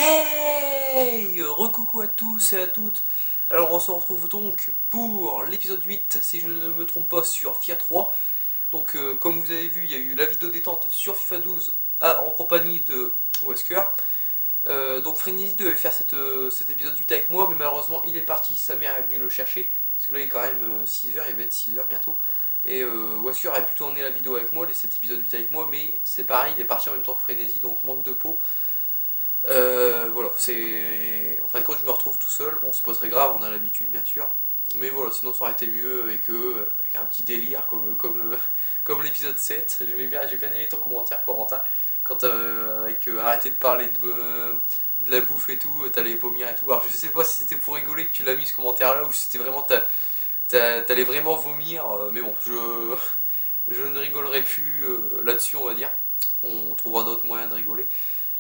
Hey! Recoucou à tous et à toutes. Alors on se retrouve donc pour l'épisode 8, si je ne me trompe pas, sur Fear 3. Donc comme vous avez vu, il y a eu la vidéo détente sur FIFA 12 en compagnie de Wesker. Donc Frenzy devait faire cet épisode 8 avec moi, mais malheureusement il est parti, sa mère est venue le chercher. Parce que là il est quand même 6h, il va être 6h bientôt. Et Wesker avait plutôt emmené la vidéo avec moi, cet épisode 8 avec moi, mais c'est pareil, il est parti en même temps que Frenzy, donc manque de peau. Voilà, c'est... En fin de compte, je me retrouve tout seul. Bon, c'est pas très grave, on a l'habitude, bien sûr. Mais voilà, sinon ça aurait été mieux avec eux, avec un petit délire comme l'épisode 7. J'ai bien aimé ton commentaire, Corentin, quand avec arrêter de parler de la bouffe et tout, t'allais vomir et tout. Alors je sais pas si c'était pour rigoler que tu l'as mis ce commentaire là ou si c'était vraiment t'allais vraiment vomir, mais bon, je ne rigolerai plus là-dessus, on va dire. On trouvera d'autres moyens de rigoler.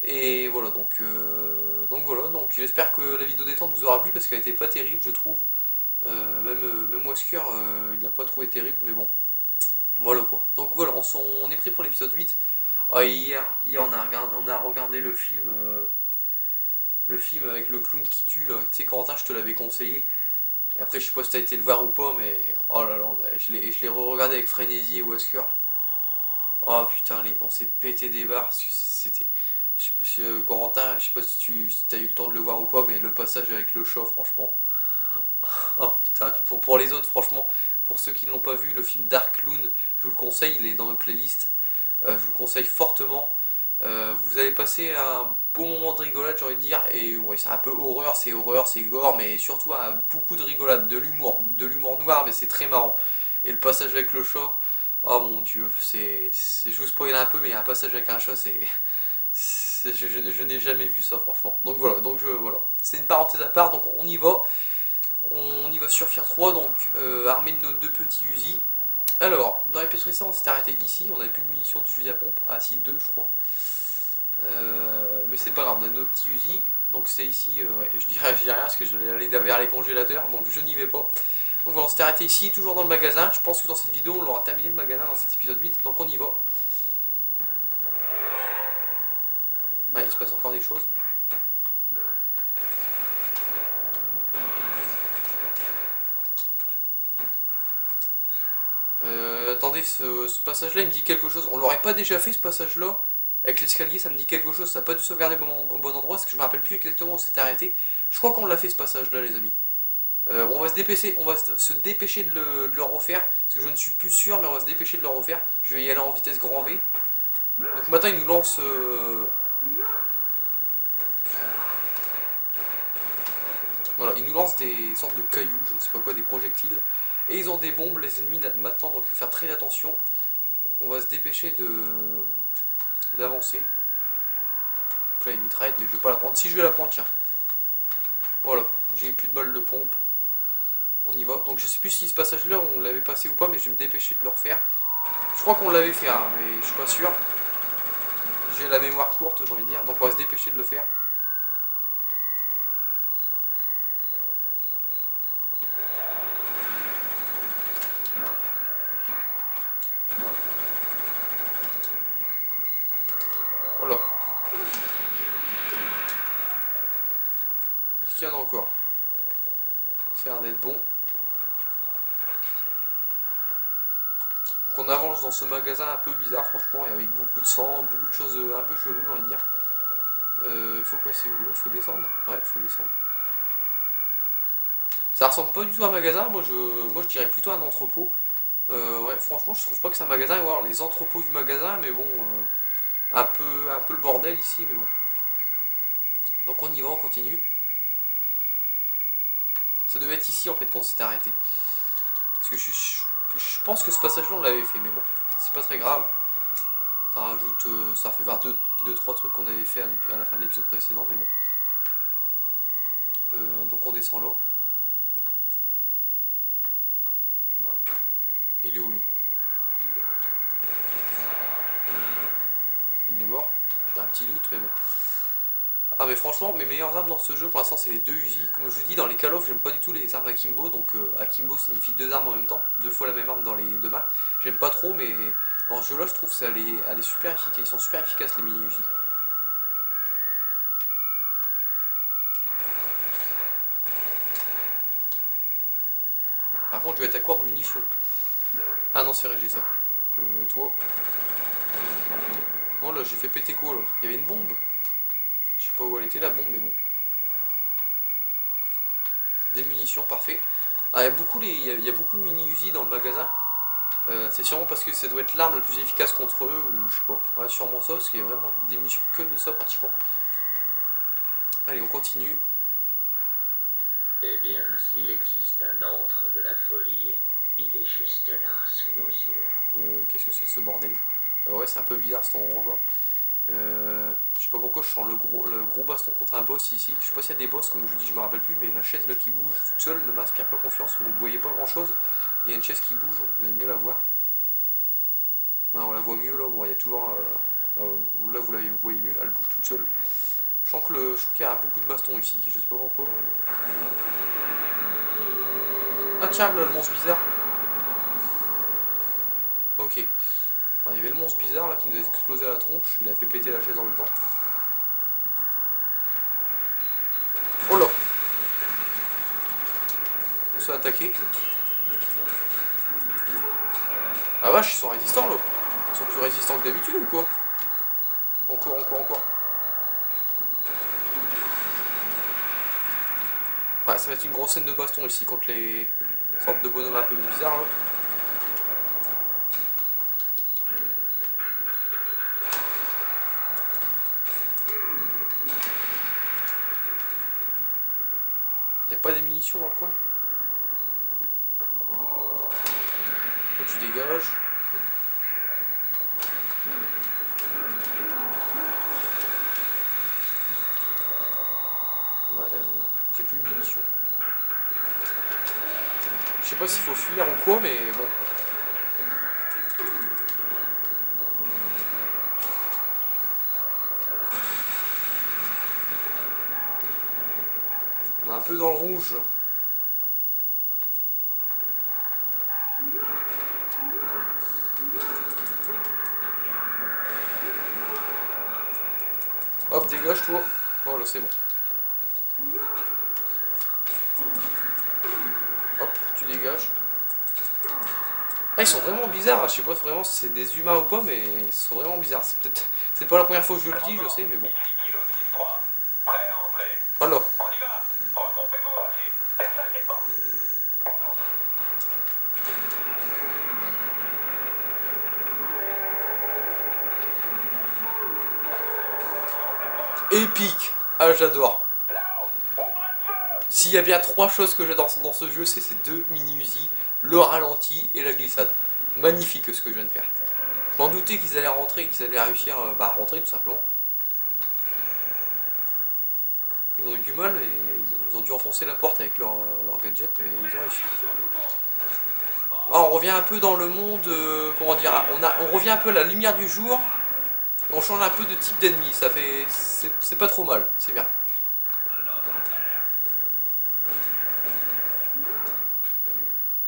Et voilà, donc j'espère que la vidéo détente vous aura plu parce qu'elle était pas terrible, je trouve. Même Wesker, il n'a pas trouvé terrible, mais bon, voilà quoi. Donc voilà, on est prêt pour l'épisode 8. Ah, hier on a regardé le film avec le clown qui tue, là. Tu sais, Corentin, je te l'avais conseillé. Et après, je sais pas si t'as été le voir ou pas, mais oh là là, je l'ai re-regardé avec Frenzy et Wesker. Oh putain, on s'est pété des barres, c'était... Je sais pas si, Corentin, je sais pas si tu as eu le temps de le voir ou pas, mais le passage avec le chat, franchement. Oh putain, pour les autres, franchement, pour ceux qui ne l'ont pas vu, le film Dark Clown, je vous le conseille, il est dans ma playlist. Je vous le conseille fortement. Vous allez passer un bon moment de rigolade, j'ai envie de dire. Et ouais, c'est un peu horreur, c'est gore, mais surtout beaucoup de rigolade, de l'humour noir, mais c'est très marrant. Et le passage avec le chat, oh mon dieu, je vous spoil un peu, mais un passage avec un chat, je n'ai jamais vu ça, franchement. Donc voilà, voilà. C'est une parenthèse à part, donc on y va. On y va sur Fear 3, donc armé de nos deux petits Uzi. Alors, dans l'épisode précédent, on s'était arrêté ici, on n'avait plus de munitions de fusil à pompe, si 2 je crois. Mais c'est pas grave, on a nos petits Uzi, donc c'est ici, ouais, je dirais rien parce que je vais aller vers les congélateurs, donc je n'y vais pas. Donc voilà, on s'était arrêté ici, toujours dans le magasin. Je pense que dans cette vidéo, on l'aura terminé le magasin dans cet épisode 8, donc on y va. Ouais, il se passe encore des choses. Attendez, ce passage-là, il me dit quelque chose. On l'aurait pas déjà fait, ce passage-là? Avec l'escalier, ça me dit quelque chose. Ça n'a pas dû sauvegarder au bon endroit, parce que je me rappelle plus exactement où c'était arrêté. Je crois qu'on l'a fait, ce passage-là, les amis. On va se dépêcher de le refaire, parce que je ne suis plus sûr, mais on va se dépêcher de le refaire. Je vais y aller en vitesse grand V. Donc maintenant, il nous lance... Voilà, il nous lance des sortes de cailloux, je ne sais pas quoi, des projectiles. Et ils ont des bombes, les ennemis, maintenant, donc il faut faire très attention. On va se dépêcher d'avancer. Donc là, il y a une mitraillette, mais je vais pas la prendre. Si, je vais la prendre, tiens. Voilà, j'ai plus de balles de pompe. On y va. Donc je sais plus si ce passage-là, on l'avait passé ou pas, mais je vais me dépêcher de le refaire. Je crois qu'on l'avait fait, hein, mais je suis pas sûr. J'ai la mémoire courte, j'ai envie de dire. Donc on va se dépêcher de le faire. Voilà. Est-ce qu'il y en a encore? Ça a l'air d'être bon. Donc on avance dans ce magasin un peu bizarre, franchement, et avec beaucoup de sang, beaucoup de choses un peu cheloues, j'ai envie de dire. Il faut passer où là? Faut descendre? Ouais, faut descendre. Ça ressemble pas du tout à un magasin, moi je dirais plutôt un entrepôt. Ouais, franchement, je trouve pas que c'est un magasin, ou alors les entrepôts du magasin, mais bon, un peu le bordel ici, mais bon. Donc on y va, on continue. Ça devait être ici en fait qu'on s'était arrêté. Parce que je pense que ce passage-là on l'avait fait, mais bon, c'est pas très grave. Ça rajoute, ça fait vers 2-3 trucs qu'on avait fait à la fin de l'épisode précédent, mais bon. Donc on descend là. Il est où lui? Il est mort. J'ai un petit doute, mais bon. Ah mais franchement, mes meilleures armes dans ce jeu pour l'instant c'est les deux Uzi. Comme je vous dis, dans les Call of, j'aime pas du tout les armes Akimbo. Donc Akimbo signifie deux armes en même temps, deux fois la même arme dans les deux mains. J'aime pas trop, mais dans ce jeu là je trouve qu'elle est super efficace. Ils sont super efficaces les mini Uzi. Par contre, je vais être à court de munitions. Ah non, c'est vrai, j'ai ça. Toi. Oh là, j'ai fait péter quoi là? Il y avait une bombe. Je sais pas où elle était la bombe, mais bon. Des munitions, parfait. Ah, il y a beaucoup de mini-Uzi dans le magasin. C'est sûrement parce que ça doit être l'arme la plus efficace contre eux, ou je sais pas. Ouais, sûrement ça, parce qu'il y a vraiment des munitions que de ça pratiquement. Allez, on continue. Eh bien, s'il existe un antre de la folie, il est juste là, sous nos yeux. Qu'est-ce que c'est ce bordel? Ouais, c'est un peu bizarre cet endroit quoi. Je sais pas pourquoi je sens le gros baston contre un boss ici. Je sais pas s'il y a des boss, comme je vous dis, je me rappelle plus, mais la chaise là qui bouge toute seule ne m'inspire pas confiance. Vous voyez pas grand chose. Il y a une chaise qui bouge, vous allez mieux la voir. Ben, on la voit mieux là, bon, il y a toujours. Là vous la voyez mieux, elle bouge toute seule. Je sens qu'il y a beaucoup de bastons ici, je sais pas pourquoi. Ah tiens, là, le monstre bizarre. Ok. Alors, il y avait le monstre bizarre là qui nous a explosé à la tronche, il a fait péter la chaise en même temps. Oh là! On se fait attaquer. Ah vache, ils sont résistants là. Ils sont plus résistants que d'habitude ou quoi? Encore. Ouais, ça va être une grosse scène de baston ici contre les sortes de bonhommes un peu bizarres là. Y a pas des munitions dans le coin? Toi tu dégages. Ouais, j'ai plus de munitions. Je sais pas s'il faut fuir ou quoi, mais bon. On est un peu dans le rouge. Hop, dégage toi. Voilà, c'est bon. Hop, tu dégages. Ah, ils sont vraiment bizarres. Je sais pas vraiment si c'est des humains ou pas, mais ils sont vraiment bizarres. C'est pas la première fois que je le dis, je sais, mais bon. Alors. Épique. Ah, j'adore. S'il y a bien 3 choses que j'adore dans ce jeu, c'est ces 2 mini-Uzi, le ralenti et la glissade. Magnifique ce que je viens de faire. Je m'en doutais qu'ils allaient rentrer et qu'ils allaient réussir à rentrer tout simplement. Ils ont eu du mal et ils ont dû enfoncer la porte avec leur gadget, mais ils ont réussi. Ah, on revient un peu dans le monde, comment dire, on revient un peu à la lumière du jour. Et on change un peu de type d'ennemi, ça fait, c'est pas trop mal, c'est bien.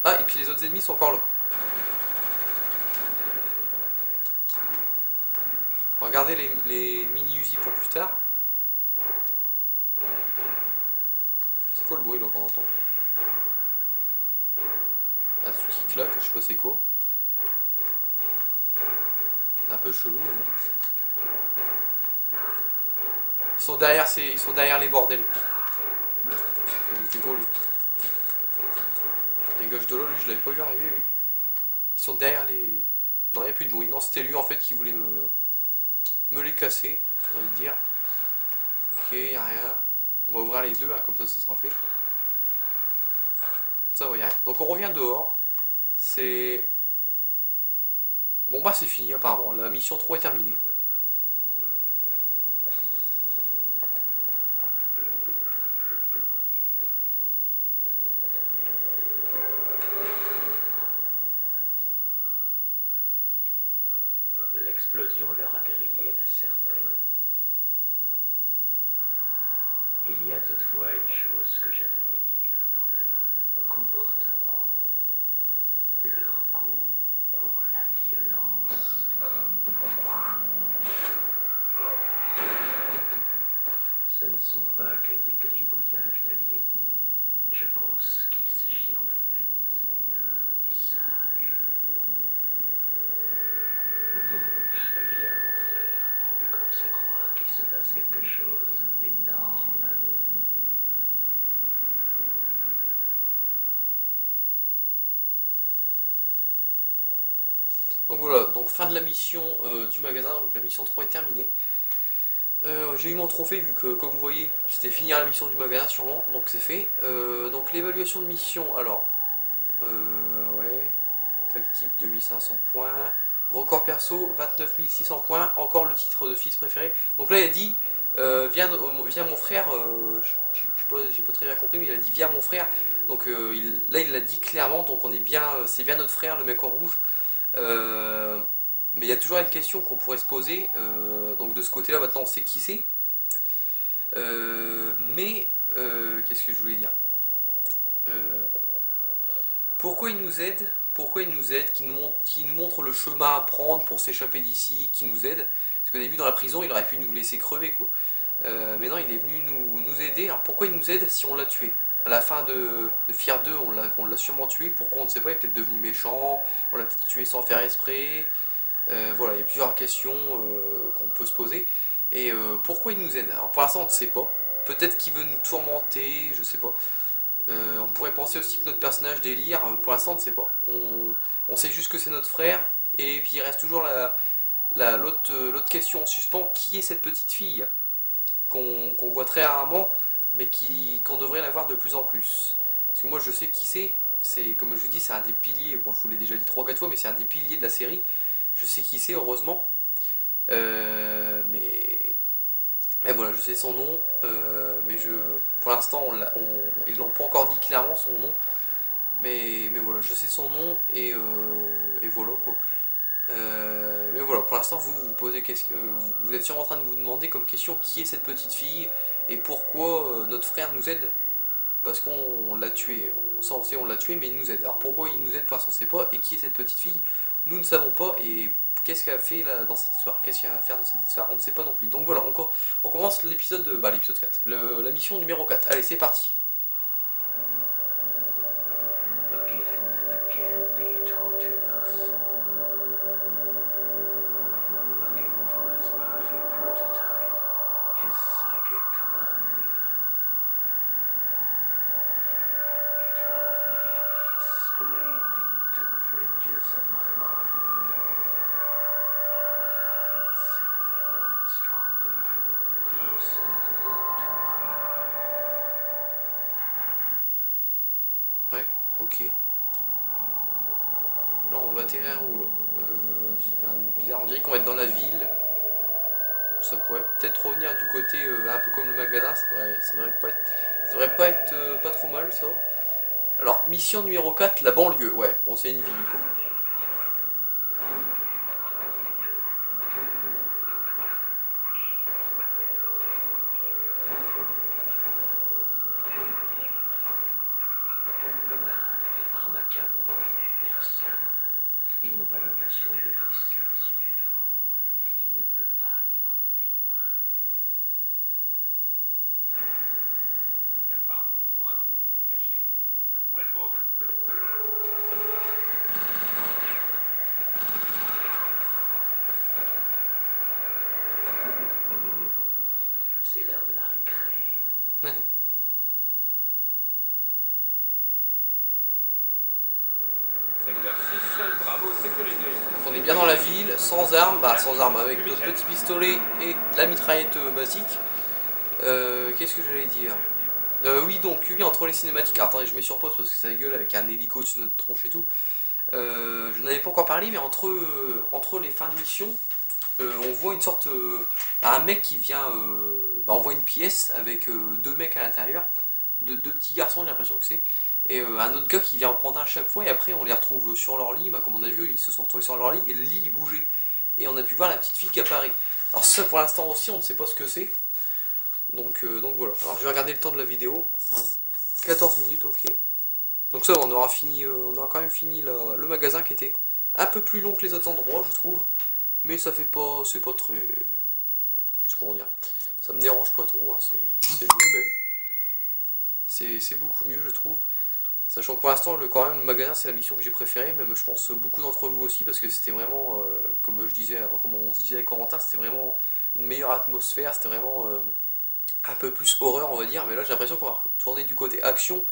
Ah, et puis les autres ennemis sont encore là. On va regarder les mini-Uzi pour plus tard. C'est quoi le bruit là qu'on entend? Il y a un truc qui claque, je sais pas c'est quoi. C'est un peu chelou mais bon. Ils sont derrière les bordels. Il était gros lui. Dégage de là, lui je l'avais pas vu arriver lui. Ils sont derrière les... Non, il n'y a plus de bruit. Non, c'était lui en fait qui voulait me les casser, on va dire. Ok, il n'y a rien. On va ouvrir les deux, hein, comme ça sera fait. Ça va, il n'y a rien. Donc on revient dehors. C'est... Bon bah c'est fini apparemment. La mission 3 est terminée. L'explosion leur a grillé la cervelle. Il y a toutefois une chose que j'admire dans leur comportement. Leur goût pour la violence. Ce ne sont pas que des gribouillages d'aliénés. Je pense qu'il s'agit en fait Viens, mon frère. Je commence à croire qu'il se passe quelque chose d'énorme. Donc voilà, donc fin de la mission du magasin, donc la mission 3 est terminée. J'ai eu mon trophée vu que, comme vous voyez, c'était finir la mission du magasin sûrement, donc c'est fait. Donc l'évaluation de mission, alors, ouais, tactique 2500 points, record perso 29 600 points, encore le titre de fils préféré. Donc là il a dit, viens mon frère, j'ai pas très bien compris, mais il a dit viens mon frère. Donc là il l'a dit clairement, donc on est bien, c'est bien notre frère, le mec en rouge. Mais il y a toujours une question qu'on pourrait se poser, donc de ce côté là maintenant on sait qui c'est, qu'est-ce que je voulais dire, pourquoi il nous aide, qui nous montre le chemin à prendre pour s'échapper d'ici, qui nous aide, parce qu'au début dans la prison il aurait pu nous laisser crever quoi, mais non il est venu nous aider. Alors pourquoi il nous aide si on l'a tué? À la fin de Fier 2 on l'a sûrement tué, pourquoi on ne sait pas, il est peut-être devenu méchant, on l'a peut-être tué sans faire exprès. Voilà, il y a plusieurs questions qu'on peut se poser. Et pourquoi il nous aide? Alors pour l'instant on ne sait pas. Peut-être qu'il veut nous tourmenter, je sais pas. On pourrait penser aussi que notre personnage délire, pour l'instant on ne sait pas. On sait juste que c'est notre frère, et puis il reste toujours l'autre question en suspens, qui est cette petite fille qu'on voit très rarement, mais qu'on devrait la voir de plus en plus. Parce que moi je sais qui c'est, comme je vous dis, c'est un des piliers, bon je vous l'ai déjà dit 3 ou 4 fois, mais c'est un des piliers de la série. Je sais qui c'est, heureusement. Mais voilà, je sais son nom. Pour l'instant, ils l'ont pas encore dit clairement son nom. Mais voilà, je sais son nom et voilà quoi. Mais voilà, pour l'instant, vous posez vous êtes sûrement en train de vous demander comme question qui est cette petite fille et pourquoi notre frère nous aide. Parce qu'on l'a tué, on sait on l'a tué, mais il nous aide. Alors pourquoi il nous aide, pour l'instant on sait pas, et qui est cette petite fille, nous ne savons pas, et qu'est-ce qu'elle a fait là, dans cette histoire, qu'est-ce qu'il y a à faire dans cette histoire, on ne sait pas non plus. Donc voilà, on commence l'épisode, l'épisode 4, la mission numéro 4, allez c'est parti. Again and again he tortured us, looking for his perfect prototype, his psychic commander. He drove me screaming to the fringes of my mind. But I was simply growing stronger, closer to Mother. Ouais, ok. Alors on va atterrir où là c'est un bizarre, on dirait qu'on va être dans la ville. Ça pourrait peut-être revenir du côté un peu comme le magasin, ça devrait pas être pas trop mal ça. Alors, mission numéro 4, la banlieue, ouais, bon c'est une ville quoi. Armaca n'ont vu personne. Ils n'ont pas l'intention de laisser des survivants. Il ne peut pas y avoir de témoins. Cafard, toujours un trou pour se cacher. Où est le vôtre? C'est l'heure de la récré. Secteur 6, Bravo, sécurité. Donc on est bien dans la ville, sans armes, avec notre petit pistolet et la mitraillette basique. Qu'est-ce que j'allais dire? Oui, donc, oui, entre les cinématiques. Alors, attendez, je mets sur pause parce que ça gueule avec un hélico dessus notre tronche et tout. Je n'avais pas encore parlé, mais entre les fins de mission, on voit une sorte. Un mec qui vient. On voit une pièce avec 2 mecs à l'intérieur, deux petits garçons, j'ai l'impression que c'est. Et un autre gars qui vient en prendre un à chaque fois, et après on les retrouve sur leur lit. Comme on a vu, ils se sont retrouvés sur leur lit, et le lit il bougeait. Et on a pu voir la petite fille qui apparaît. Alors, ça pour l'instant aussi, on ne sait pas ce que c'est. Donc voilà. Alors, je vais regarder le temps de la vidéo. 14 minutes, ok. Donc ça, on aura quand même fini le magasin qui était un peu plus long que les autres endroits, je trouve. Mais ça fait pas, c'est pas très, comment dire, ça me dérange pas trop, hein, c'est mieux même. C'est beaucoup mieux, je trouve. Sachant que pour l'instant, quand même, le magasin, c'est la mission que j'ai préférée, même je pense beaucoup d'entre vous aussi, parce que c'était vraiment, comme je disais, comme on se disait avec Corentin, c'était vraiment une meilleure atmosphère, c'était vraiment un peu plus horreur, on va dire, mais là j'ai l'impression qu'on va tourner du côté action.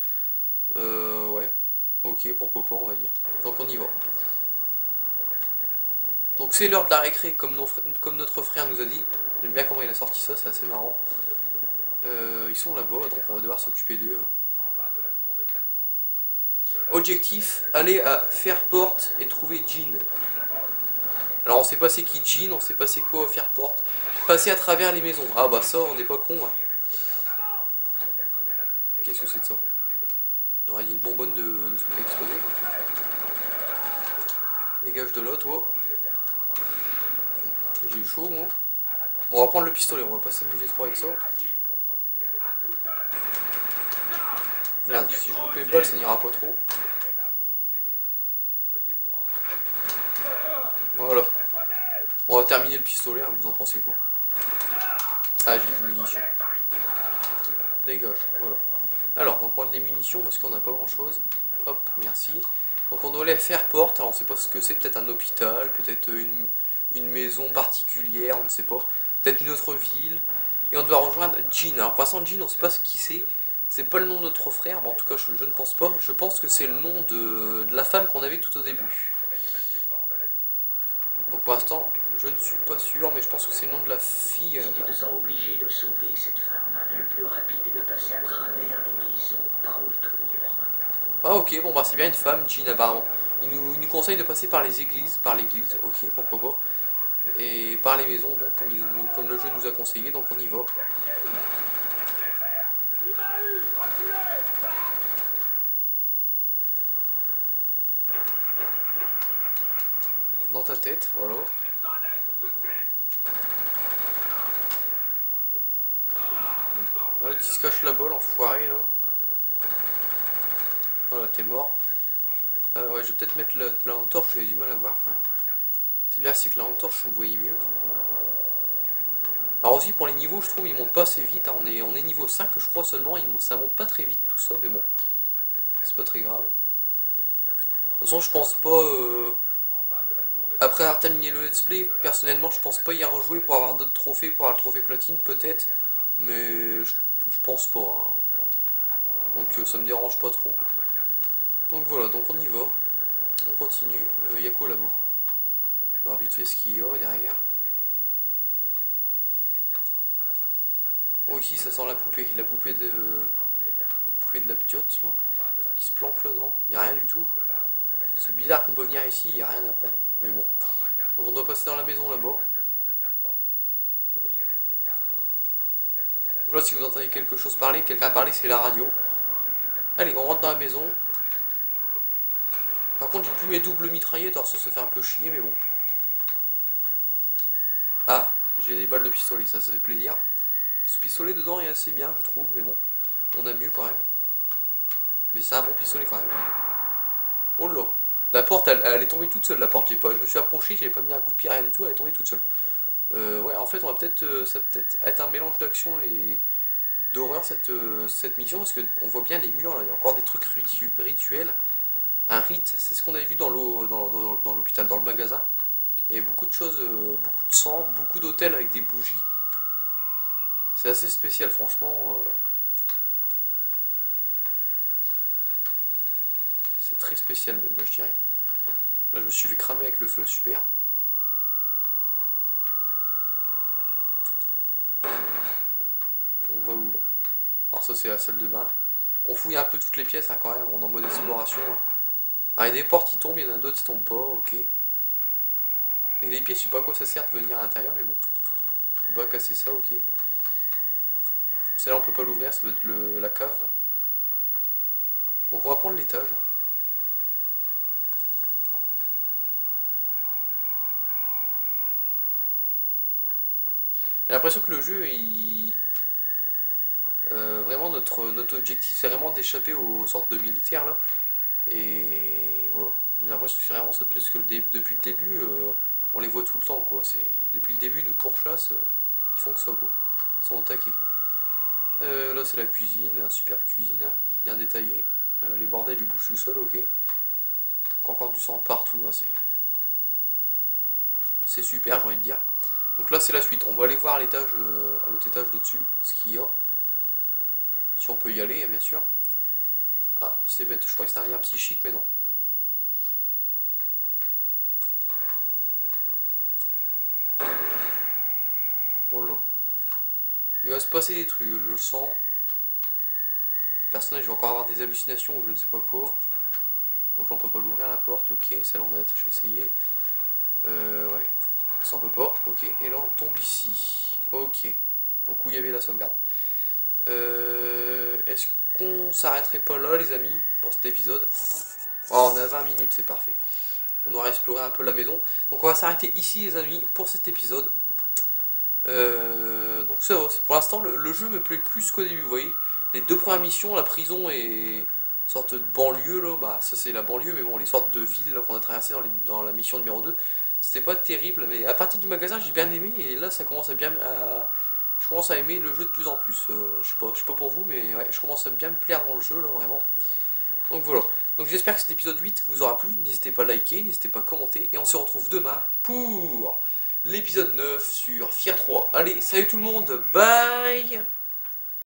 Ouais, ok, pourquoi pas, on va dire. Donc on y va. Donc c'est l'heure de la récré, comme notre frère nous a dit. J'aime bien comment il a sorti ça, c'est assez marrant. Ils sont là-bas, donc on va devoir s'occuper d'eux. Objectif, aller à Fairport et trouver Jean. Alors on sait pas c'est qui Jean, on sait pas c'est quoi Fairport. Passer à travers les maisons. Ah bah ça, on n'est pas con. Hein. Qu'est-ce que c'est de ça? On aurait dit une bonbonne de trucs à exploser. Dégage de là, toi. J'ai eu chaud, moi. Bon, on va prendre le pistolet, on va pas s'amuser trop avec ça. Merde, si je loupe les balles, ça n'ira pas trop. Voilà. On va terminer le pistolet, hein, vous en pensez quoi? Ah, j'ai plus de munitions. Dégage, voilà. Alors, on va prendre des munitions parce qu'on n'a pas grand chose. Hop, merci. Donc on doit aller à Fairport, alors on sait pas ce que c'est, peut-être un hôpital, peut-être une maison particulière, on ne sait pas. Peut-être une autre ville. Et on doit rejoindre Jean. Alors pour l'instant, Jean, on sait pas ce qui c'est. C'est pas le nom de notre frère, mais en tout cas, je ne pense pas. Je pense que c'est le nom de la femme qu'on avait tout au début. Donc pour l'instant, je ne suis pas sûr, mais je pense que c'est le nom de la fille. Si tu te sens obligé de sauver cette femme, le plus rapide est de passer à travers les maisons, par autour. Ah ok, bon bah c'est bien une femme, Jean apparemment. Il nous conseille de passer par les églises, ok, pourquoi pas. Et par les maisons, donc comme le jeu nous a conseillé, donc on y va. Dans ta tête, voilà. Là, tu se caches là-bas, l'enfoiré, là. Voilà, t'es mort. Ouais, je vais peut-être mettre la lampe torche, j'avais du mal à voir quand même. C'est bien, c'est que la lampe torche, vous voyez mieux. Alors aussi, pour les niveaux, je trouve, ils montent pas assez vite. Hein. On est niveau 5, je crois seulement. Ça monte pas très vite, tout ça, mais bon. C'est pas très grave. De toute façon, je pense pas... Après avoir terminé le let's play, personnellement, je pense pas y rejouer pour avoir d'autres trophées, pour avoir le trophée platine, peut-être. Mais je pense pas. Hein. Donc ça me dérange pas trop. Donc voilà, donc on y va. On continue. Y a quoi là-bas? On va voir vite fait ce qu'il y a derrière. Oh, ici ça sent la poupée de la piotte là, qui se planque là, non? Il n'y a rien du tout. C'est bizarre qu'on peut venir ici, il n'y a rien à prendre. Mais bon. Donc on doit passer dans la maison là-bas. Là, si vous entendez quelque chose parler, quelqu'un parler, c'est la radio. Allez, on rentre dans la maison. Par contre, j'ai plus mes doubles mitraillettes, alors ça fait un peu chier, mais bon. Ah, j'ai des balles de pistolet, ça fait plaisir. Ce pistolet dedans est assez bien, je trouve, mais bon. On a mieux quand même. Mais c'est un bon pistolet quand même. Oh là. La porte, elle est tombée toute seule, la porte. Je me suis approché, j'avais pas mis un coup de pied, rien du tout, elle est tombée toute seule. Ouais, en fait, on va peut-être, ça va peut-être être un mélange d'action et d'horreur cette mission, parce qu'on voit bien les murs, là, il y a encore des trucs rituels. Un rite, c'est ce qu'on avait vu dans l'hôpital, dans le magasin. Et beaucoup de choses, beaucoup de sang, beaucoup d'hôtels avec des bougies. C'est assez spécial, franchement. C'est très spécial même, je dirais. Là, je me suis fait cramer avec le feu, super. On va où là? Alors ça c'est la salle de bain. On fouille un peu toutes les pièces hein, quand même, on est en mode exploration. Hein. Alors il y a des portes qui tombent, il y en a d'autres qui tombent pas, ok. Et des pièces, je sais pas à quoi ça sert de venir à l'intérieur, mais bon. On peut pas casser ça, ok. Celle-là on peut pas l'ouvrir, ça doit être la cave. Donc on va prendre l'étage. Hein. J'ai l'impression que le jeu, vraiment notre objectif c'est vraiment d'échapper aux sortes de militaires là. Et voilà. J'ai l'impression que c'est vraiment ça, puisque depuis le début, on les voit tout le temps quoi. Depuis le début, ils nous pourchassent, ils font que ça quoi. Ils sont au taquet. Là c'est la cuisine, une superbe cuisine, hein, bien détaillée. Les bordels ils bougent tout seuls, ok. Donc encore du sang partout, hein, c'est super, j'ai envie de dire. Donc là c'est la suite, on va aller voir à l'étage, à l'autre étage d'au-dessus, ce qu'il y a. Si on peut y aller, bien sûr. Ah, c'est bête, je croyais que c'était un lien psychique, mais non. Oh là. Il va se passer des trucs, je le sens. Le personnage va encore avoir des hallucinations ou je ne sais pas quoi. Donc là on peut pas l'ouvrir la porte, ok, celle-là on a déjà essayé. Ouais, ça on peut pas, ok, et là on tombe ici. Ok, donc où il y avait la sauvegarde. Est-ce qu'on s'arrêterait pas là les amis pour cet épisode? Oh, on a 20 minutes, c'est parfait. On aura exploré un peu la maison. Donc on va s'arrêter ici les amis pour cet épisode. Donc ça va, pour l'instant le jeu me plaît plus qu'au début, vous voyez. Les deux premières missions, la prison et une sorte de banlieue là, bah ça c'est la banlieue, mais bon les sortes de villes qu'on a traversées dans la mission numéro 2, c'était pas terrible, mais à partir du magasin j'ai bien aimé et là ça commence je commence à aimer le jeu de plus en plus. Je sais pas pour vous, mais ouais, je commence à bien me plaire dans le jeu là vraiment. Donc voilà, donc j'espère que cet épisode 8 vous aura plu, n'hésitez pas à liker, n'hésitez pas à commenter, et on se retrouve demain pour l'épisode 9 sur Fear 3. Allez, salut tout le monde, bye.